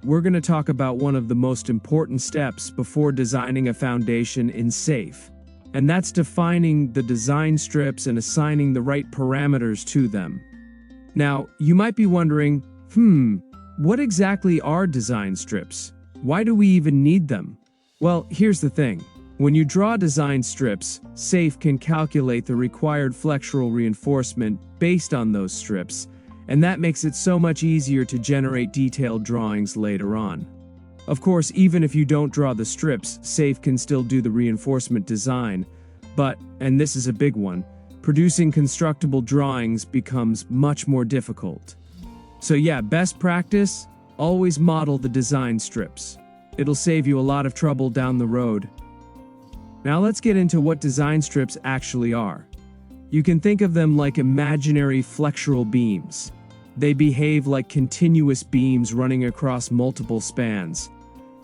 we're going to talk about one of the most important steps before designing a foundation in SAFE. And that's defining the design strips and assigning the right parameters to them. Now, you might be wondering, what exactly are design strips? Why do we even need them? Well, here's the thing. When you draw design strips, SAFE can calculate the required flexural reinforcement based on those strips, and that makes it so much easier to generate detailed drawings later on. Of course, even if you don't draw the strips, SAFE can still do the reinforcement design, but, and this is a big one, producing constructible drawings becomes much more difficult. So yeah, best practice, always model the design strips. It'll save you a lot of trouble down the road. Now let's get into what design strips actually are. You can think of them like imaginary flexural beams. They behave like continuous beams running across multiple spans,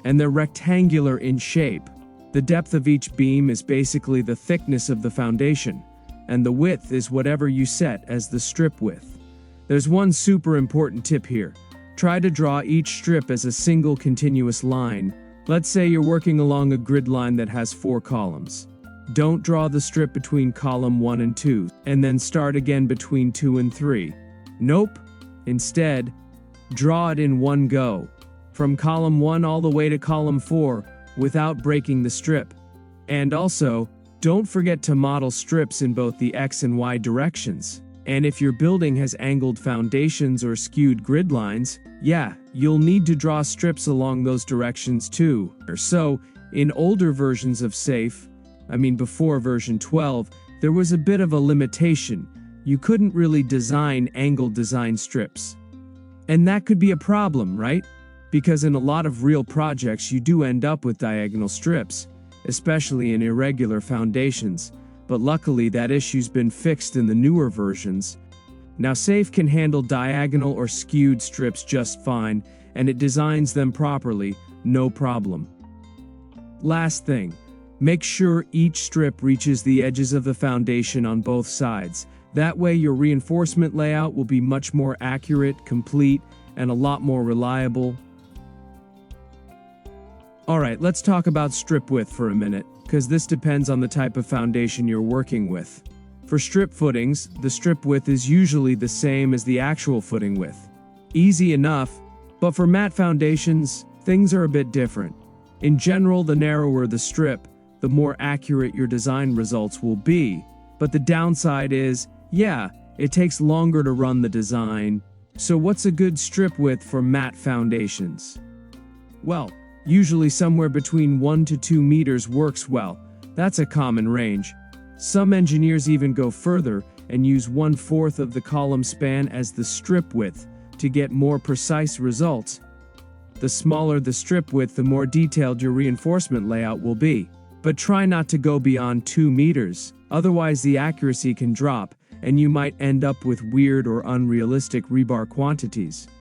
and they're rectangular in shape. The depth of each beam is basically the thickness of the foundation, and the width is whatever you set as the strip width. There's one super important tip here. Try to draw each strip as a single continuous line. Let's say you're working along a grid line that has 4 columns. Don't draw the strip between column 1 and 2, and then start again between 2 and 3. Nope. Instead, draw it in one go, from column 1 all the way to column 4, without breaking the strip. And also, don't forget to model strips in both the X and Y directions. And if your building has angled foundations or skewed grid lines, yeah, you'll need to draw strips along those directions too. So, in older versions of SAFE, before version 12, there was a bit of a limitation. You couldn't really design angled design strips. And that could be a problem, right? Because in a lot of real projects, you do end up with diagonal strips, especially in irregular foundations. But luckily that issue's been fixed in the newer versions. Now SAFE can handle diagonal or skewed strips just fine, and it designs them properly, no problem. Last thing, make sure each strip reaches the edges of the foundation on both sides. That way your reinforcement layout will be much more accurate, complete, and a lot more reliable. Alright, let's talk about strip width for a minute, because this depends on the type of foundation you're working with. For strip footings, the strip width is usually the same as the actual footing width. Easy enough, but for matte foundations, things are a bit different. In general, the narrower the strip, the more accurate your design results will be. But the downside is, it takes longer to run the design. So what's a good strip width for matte foundations? Well, usually somewhere between 1 to 2 meters works well. That's a common range. Some engineers even go further and use 1/4 of the column span as the strip width to get more precise results. The smaller the strip width, the more detailed your reinforcement layout will be. But try not to go beyond 2 meters, otherwise the accuracy can drop and you might end up with weird or unrealistic rebar quantities.